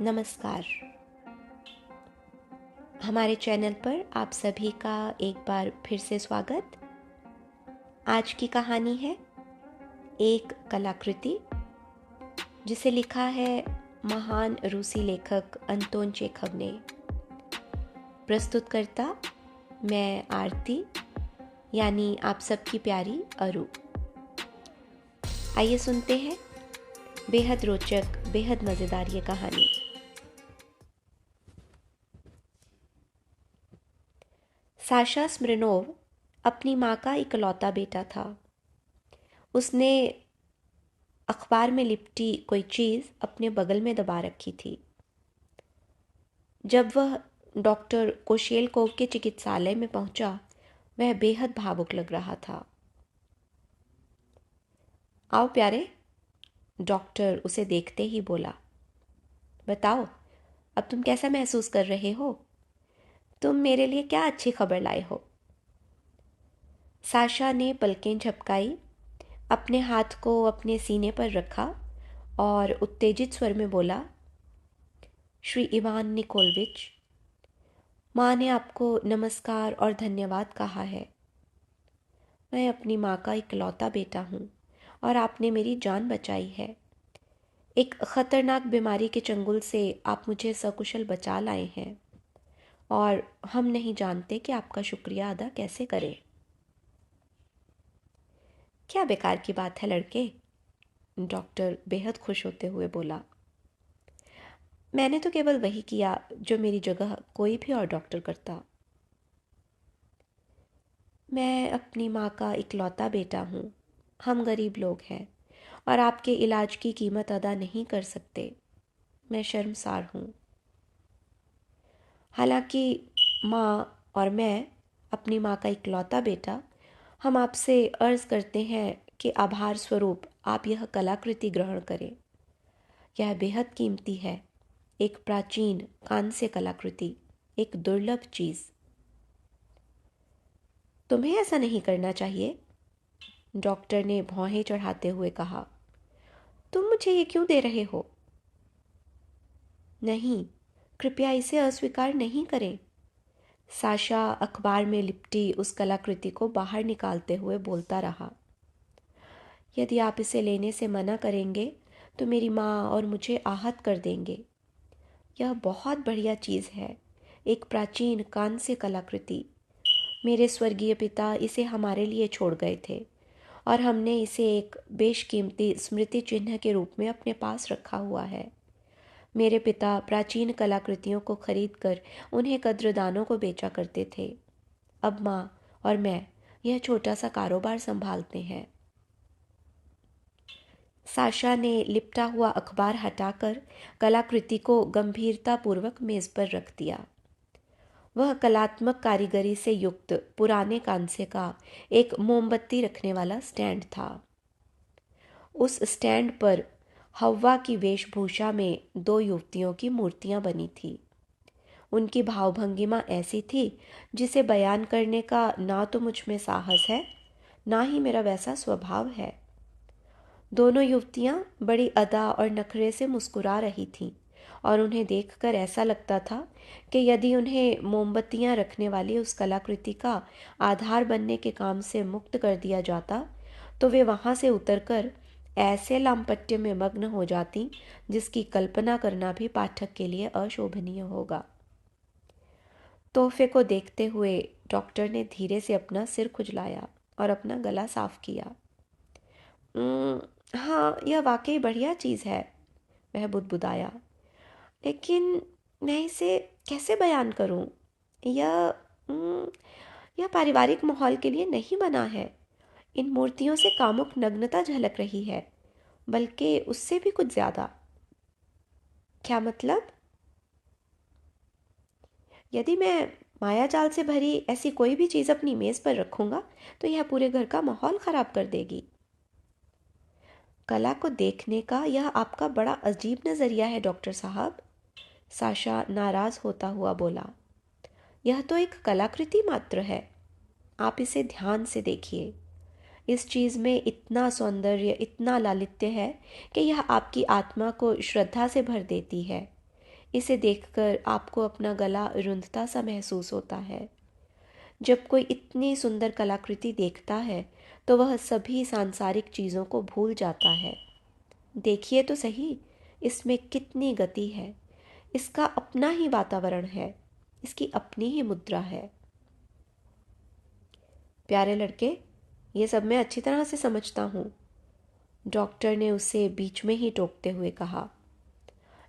नमस्कार। हमारे चैनल पर आप सभी का एक बार फिर से स्वागत। आज की कहानी है एक कलाकृति, जिसे लिखा है महान रूसी लेखक अंतोन चेखव ने। प्रस्तुतकर्ता मैं आरती, यानी आप सबकी प्यारी अरु। आइए सुनते हैं बेहद रोचक, बेहद मज़ेदार ये कहानी। साशा स्मिर्नोव अपनी माँ का इकलौता बेटा था। उसने अखबार में लिपटी कोई चीज़ अपने बगल में दबा रखी थी। जब वह डॉक्टर कोशेलकोव के चिकित्सालय में पहुंचा, वह बेहद भावुक लग रहा था। आओ प्यारे, डॉक्टर उसे देखते ही बोला। बताओ, अब तुम कैसा महसूस कर रहे हो? तुम मेरे लिए क्या अच्छी खबर लाए हो? साशा ने पलकें झपकाई, अपने हाथ को अपने सीने पर रखा और उत्तेजित स्वर में बोला, श्री इवान निकोलविच, माँ ने आपको नमस्कार और धन्यवाद कहा है। मैं अपनी माँ का इकलौता बेटा हूँ और आपने मेरी जान बचाई है। एक खतरनाक बीमारी के चंगुल से आप मुझे सकुशल बचा लाए हैं और हम नहीं जानते कि आपका शुक्रिया अदा कैसे करें। क्या बेकार की बात है लड़के, डॉक्टर बेहद खुश होते हुए बोला। मैंने तो केवल वही किया जो मेरी जगह कोई भी और डॉक्टर करता। मैं अपनी माँ का इकलौता बेटा हूँ। हम गरीब लोग हैं और आपके इलाज की कीमत अदा नहीं कर सकते। मैं शर्मसार हूँ। हालांकि माँ और मैं, अपनी माँ का इकलौता बेटा, हम आपसे अर्ज़ करते हैं कि आभार स्वरूप आप यह कलाकृति ग्रहण करें। यह बेहद कीमती है, एक प्राचीन कांस्य कलाकृति, एक दुर्लभ चीज़। तुम्हें ऐसा नहीं करना चाहिए, डॉक्टर ने भौहें चढ़ाते हुए कहा। तुम मुझे ये क्यों दे रहे हो? नहीं, कृपया इसे अस्वीकार नहीं करें। साशा अखबार में लिपटी उस कलाकृति को बाहर निकालते हुए बोलता रहा। यदि आप इसे लेने से मना करेंगे तो मेरी माँ और मुझे आहत कर देंगे। यह बहुत बढ़िया चीज़ है, एक प्राचीन कांस्य कलाकृति। मेरे स्वर्गीय पिता इसे हमारे लिए छोड़ गए थे और हमने इसे एक बेशकीमती स्मृति चिन्ह के रूप में अपने पास रखा हुआ है। मेरे पिता प्राचीन कलाकृतियों को खरीदकर उन्हें कद्रदानों को बेचा करते थे। अब माँ और मैं यह छोटा सा कारोबार संभालते हैं। साशा ने लिपटा हुआ अखबार हटाकर कलाकृति को गंभीरतापूर्वक मेज पर रख दिया। वह कलात्मक कारीगरी से युक्त पुराने कांसे का एक मोमबत्ती रखने वाला स्टैंड था। उस स्टैंड पर हव्वा की वेशभूषा में दो युवतियों की मूर्तियां बनी थी। उनकी भावभंगिमा ऐसी थी जिसे बयान करने का ना तो मुझ में साहस है, ना ही मेरा वैसा स्वभाव है। दोनों युवतियां बड़ी अदा और नखरे से मुस्कुरा रही थीं और उन्हें देखकर ऐसा लगता था कि यदि उन्हें मोमबत्तियां रखने वाली उस कलाकृति का आधार बनने के काम से मुक्त कर दिया जाता तो वे वहां से उतरकर ऐसे लामपट्य में मग्न हो जाती जिसकी कल्पना करना भी पाठक के लिए अशोभनीय होगा। तोहफे को देखते हुए डॉक्टर ने धीरे से अपना सिर खुजलाया और अपना गला साफ किया। हाँ, यह वाकई बढ़िया चीज़ है, वह बुदबुदाया। लेकिन मैं इसे कैसे बयान करूं? यह उम, यह पारिवारिक माहौल के लिए नहीं बना है। इन मूर्तियों से कामुक नग्नता झलक रही है, बल्कि उससे भी कुछ ज़्यादा। क्या मतलब? यदि मैं मायाजाल से भरी ऐसी कोई भी चीज़ अपनी मेज़ पर रखूंगा तो यह पूरे घर का माहौल ख़राब कर देगी। कला को देखने का यह आपका बड़ा अजीब नज़रिया है डॉक्टर साहब, साशा नाराज़ होता हुआ बोला। यह तो एक कलाकृति मात्र है। आप इसे ध्यान से देखिए। इस चीज़ में इतना सौंदर्य, इतना लालित्य है कि यह आपकी आत्मा को श्रद्धा से भर देती है। इसे देखकर आपको अपना गला रुंधता सा महसूस होता है। जब कोई इतनी सुंदर कलाकृति देखता है तो वह सभी सांसारिक चीज़ों को भूल जाता है। देखिए तो सही, इसमें कितनी गति है। इसका अपना ही वातावरण है, इसकी अपनी ही मुद्रा है। प्यारे लड़के, ये सब मैं अच्छी तरह से समझता हूँ, डॉक्टर ने उसे बीच में ही टोकते हुए कहा।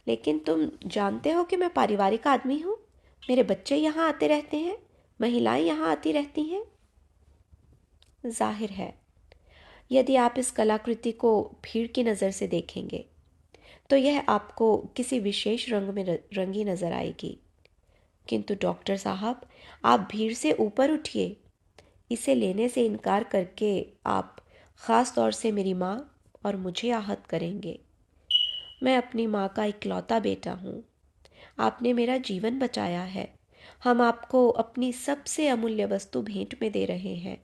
लेकिन तुम जानते हो कि मैं पारिवारिक आदमी हूँ। मेरे बच्चे यहाँ आते रहते हैं, महिलाएं यहाँ आती रहती हैं। जाहिर है, यदि आप इस कलाकृति को भीड़ की नज़र से देखेंगे तो यह आपको किसी विशेष रंग में रंगी नज़र आएगी। किंतु डॉक्टर साहब, आप भीड़ से ऊपर उठिए। इसे लेने से इनकार करके आप ख़ास तौर से मेरी माँ और मुझे आहत करेंगे। मैं अपनी माँ का इकलौता बेटा हूँ। आपने मेरा जीवन बचाया है। हम आपको अपनी सबसे अमूल्य वस्तु भेंट में दे रहे हैं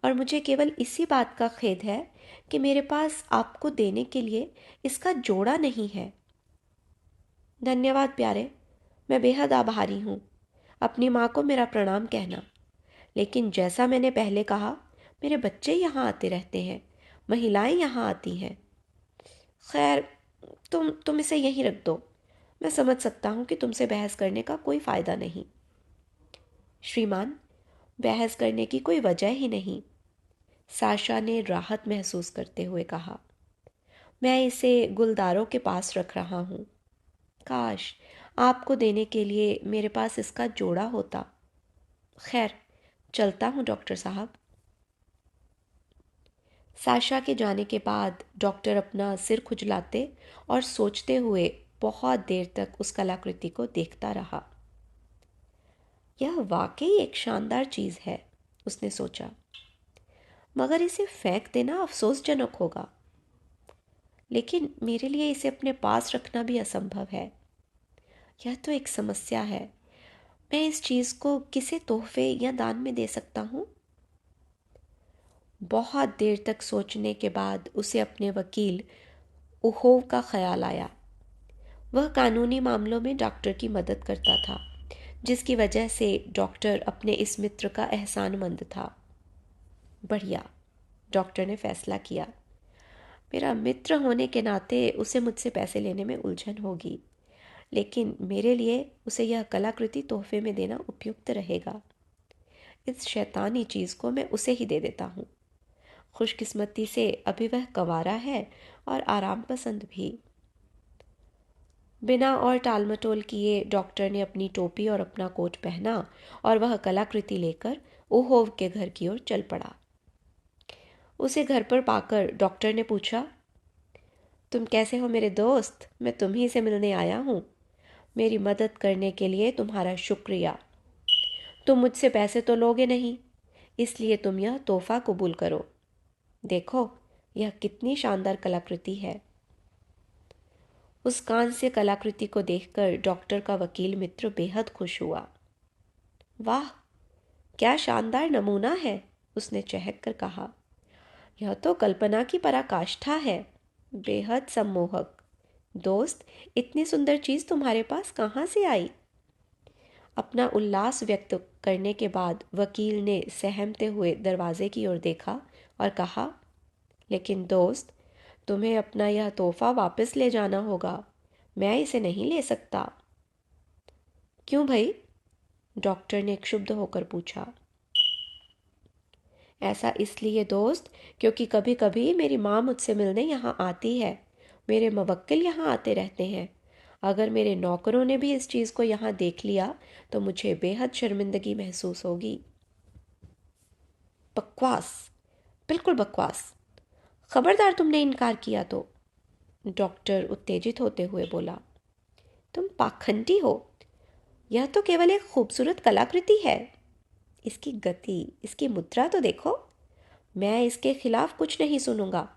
और मुझे केवल इसी बात का खेद है कि मेरे पास आपको देने के लिए इसका जोड़ा नहीं है। धन्यवाद प्यारे, मैं बेहद आभारी हूँ। अपनी माँ को मेरा प्रणाम कहना। लेकिन जैसा मैंने पहले कहा, मेरे बच्चे यहाँ आते रहते हैं, महिलाएं यहाँ आती हैं। खैर, तुम इसे यहीं रख दो। मैं समझ सकता हूँ कि तुमसे बहस करने का कोई फ़ायदा नहीं। श्रीमान, बहस करने की कोई वजह ही नहीं, साशा ने राहत महसूस करते हुए कहा। मैं इसे गुलदारों के पास रख रहा हूँ। काश आपको देने के लिए मेरे पास इसका जोड़ा होता। खैर, चलता हूँ डॉक्टर साहब। साशा के जाने के बाद डॉक्टर अपना सिर खुजलाते और सोचते हुए बहुत देर तक उस कलाकृति को देखता रहा। यह वाकई एक शानदार चीज़ है, उसने सोचा, मगर इसे फेंक देना अफसोसजनक होगा। लेकिन मेरे लिए इसे अपने पास रखना भी असंभव है। यह तो एक समस्या है। मैं इस चीज़ को किसे तोहफे या दान में दे सकता हूँ? बहुत देर तक सोचने के बाद उसे अपने वकील उहोव का ख्याल आया। वह कानूनी मामलों में डॉक्टर की मदद करता था, जिसकी वजह से डॉक्टर अपने इस मित्र का एहसानमंद था। बढ़िया, डॉक्टर ने फैसला किया। मेरा मित्र होने के नाते उसे मुझसे पैसे लेने में उलझन होगी, लेकिन मेरे लिए उसे यह कलाकृति तोहफे में देना उपयुक्त रहेगा। इस शैतानी चीज़ को मैं उसे ही दे देता हूँ। खुशकिस्मती से अभी वह कंवारा है और आराम पसंद भी। बिना और टालमटोल किए डॉक्टर ने अपनी टोपी और अपना कोट पहना और वह कलाकृति लेकर ओहोव के घर की ओर चल पड़ा। उसे घर पर पाकर डॉक्टर ने पूछा, तुम कैसे हो मेरे दोस्त? मैं तुम्ही से मिलने आया हूँ। मेरी मदद करने के लिए तुम्हारा शुक्रिया। तुम मुझसे पैसे तो लोगे नहीं, इसलिए तुम यह तोहफा कबूल करो। देखो, यह कितनी शानदार कलाकृति है। उस कांस्य कलाकृति को देखकर डॉक्टर का वकील मित्र बेहद खुश हुआ। वाह, क्या शानदार नमूना है, उसने चहक कर कहा। यह तो कल्पना की पराकाष्ठा है, बेहद सम्मोहक। दोस्त, इतनी सुंदर चीज तुम्हारे पास कहाँ से आई? अपना उल्लास व्यक्त करने के बाद वकील ने सहमते हुए दरवाजे की ओर देखा और कहा, लेकिन दोस्त, तुम्हें अपना यह तोहफा वापस ले जाना होगा। मैं इसे नहीं ले सकता। क्यों भाई? डॉक्टर ने क्षुब्ध होकर पूछा। ऐसा इसलिए दोस्त, क्योंकि कभी कभी मेरी माँ मुझसे मिलने यहाँ आती है। मेरे मवक्किल यहाँ आते रहते हैं। अगर मेरे नौकरों ने भी इस चीज़ को यहाँ देख लिया तो मुझे बेहद शर्मिंदगी महसूस होगी। बकवास, बिल्कुल बकवास। खबरदार तुमने इनकार किया तो, डॉक्टर उत्तेजित होते हुए बोला। तुम पाखंडी हो। यह तो केवल एक खूबसूरत कलाकृति है। इसकी गति, इसकी मुद्रा तो देखो। मैं इसके खिलाफ कुछ नहीं सुनूंगा।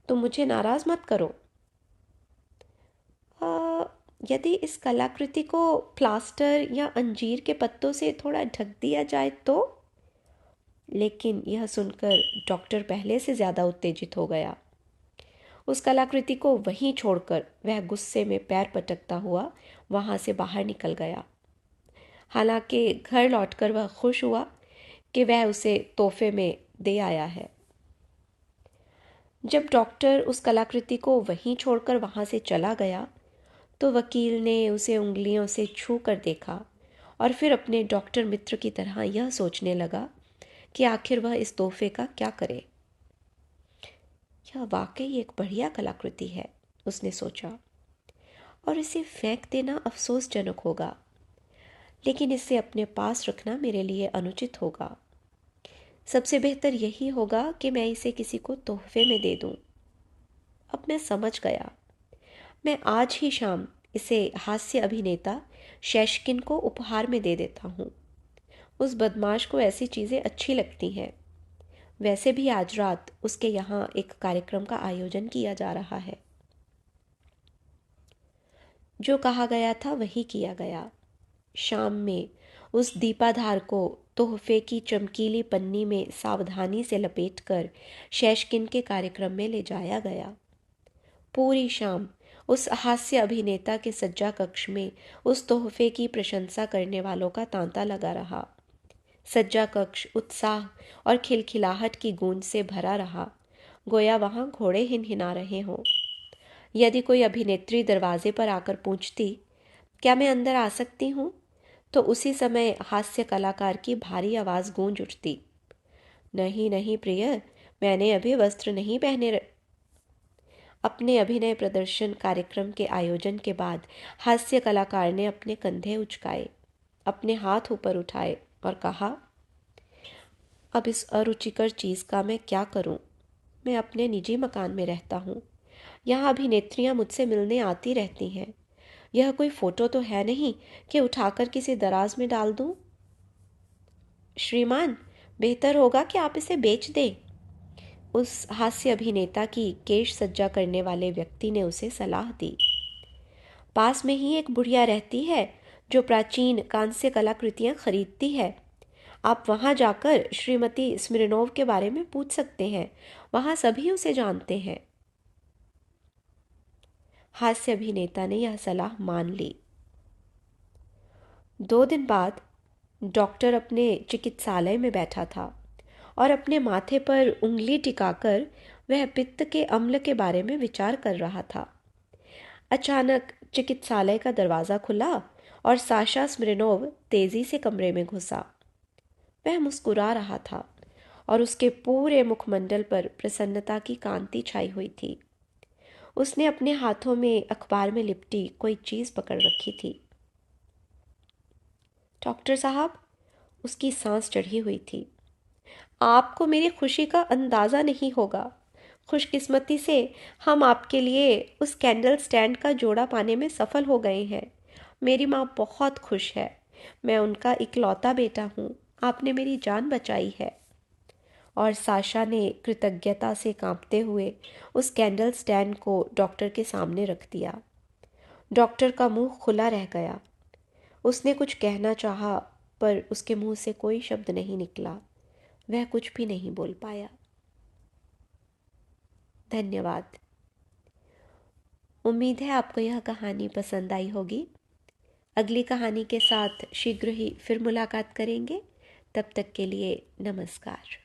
तुम मुझे नाराज मत करो। यदि इस कलाकृति को प्लास्टर या अंजीर के पत्तों से थोड़ा ढक दिया जाए तो? लेकिन यह सुनकर डॉक्टर पहले से ज्यादा उत्तेजित हो गया। उस कलाकृति को वहीं छोड़कर वह गुस्से में पैर पटकता हुआ वहां से बाहर निकल गया। हालांकि घर लौटकर वह खुश हुआ कि वह उसे तोहफे में दे आया है। जब डॉक्टर उस कलाकृति को वहीं छोड़कर वहां से चला गया तो वकील ने उसे उंगलियों से छू कर देखा और फिर अपने डॉक्टर मित्र की तरह यह सोचने लगा कि आखिर वह इस तोहफे का क्या करे। यह वाकई एक बढ़िया कलाकृति है, उसने सोचा, और इसे फेंक देना अफसोसजनक होगा, लेकिन इसे अपने पास रखना मेरे लिए अनुचित होगा। सबसे बेहतर यही होगा कि मैं इसे किसी को तोहफे में दे दूं। अब मैं समझ गया। मैं आज ही शाम इसे हास्य अभिनेता शेषकिन को उपहार में दे देता हूँ। उस बदमाश को ऐसी चीज़ें अच्छी लगती हैं। वैसे भी आज रात उसके यहाँ एक कार्यक्रम का आयोजन किया जा रहा है। जो कहा गया था वही किया गया। शाम में उस दीपाधार को तोहफे की चमकीली पन्नी में सावधानी से लपेटकर शेषकिन के कार्यक्रम में ले जाया गया। पूरी शाम उस हास्य अभिनेता के सज्जा कक्ष में उस तोहफे की प्रशंसा करने वालों का तांता लगा रहा। सज्जा कक्ष उत्साह और खिलखिलाहट की गूंज से भरा रहा, गोया वहां घोड़े हिनहिना रहे हों। यदि कोई अभिनेत्री दरवाजे पर आकर पूछती, क्या मैं अंदर आ सकती हूँ, तो उसी समय हास्य कलाकार की भारी आवाज गूंज उठती, नहीं नहीं प्रिय, मैंने अभी वस्त्र नहीं पहने। अपने अभिनय प्रदर्शन कार्यक्रम के आयोजन के बाद हास्य कलाकार ने अपने कंधे उचकाए, अपने हाथ ऊपर उठाए और कहा, अब इस अरुचिकर चीज का मैं क्या करूं? मैं अपने निजी मकान में रहता हूं। यहाँ अभिनेत्रियां मुझसे मिलने आती रहती हैं। यह कोई फोटो तो है नहीं कि उठाकर किसी दराज में डाल दूं। श्रीमान, बेहतर होगा कि आप इसे बेच दें। उस हास्य अभिनेता की केश सज्जा करने वाले व्यक्ति ने उसे सलाह दी। पास में ही एक बुढ़िया रहती है जो प्राचीन कांस्य कलाकृतियां खरीदती है। आप वहां जाकर श्रीमती स्मिर्नोव के बारे में पूछ सकते हैं। वहां सभी उसे जानते हैं। हास्य अभिनेता ने यह सलाह मान ली। 2 दिन बाद डॉक्टर अपने चिकित्सालय में बैठा था और अपने माथे पर उंगली टिकाकर वह पित्त के अम्ल के बारे में विचार कर रहा था। अचानक चिकित्सालय का दरवाजा खुला और साशा स्मिर्नोव तेजी से कमरे में घुसा। वह मुस्कुरा रहा था और उसके पूरे मुखमंडल पर प्रसन्नता की कांति छाई हुई थी। उसने अपने हाथों में अखबार में लिपटी कोई चीज पकड़ रखी थी। डॉक्टर साहब, उसकी सांस चढ़ी हुई थी, आपको मेरी खुशी का अंदाजा नहीं होगा। खुशकिस्मती से हम आपके लिए उस कैंडल स्टैंड का जोड़ा पाने में सफल हो गए हैं। मेरी माँ बहुत खुश है। मैं उनका इकलौता बेटा हूँ। आपने मेरी जान बचाई है। और साशा ने कृतज्ञता से कांपते हुए उस कैंडल स्टैंड को डॉक्टर के सामने रख दिया। डॉक्टर का मुंह खुला रह गया। उसने कुछ कहना चाहा, पर उसके मुंह से कोई शब्द नहीं निकला। वह कुछ भी नहीं बोल पाया। धन्यवाद। उम्मीद है आपको यह कहानी पसंद आई होगी। अगली कहानी के साथ शीघ्र ही फिर मुलाकात करेंगे। तब तक के लिए नमस्कार।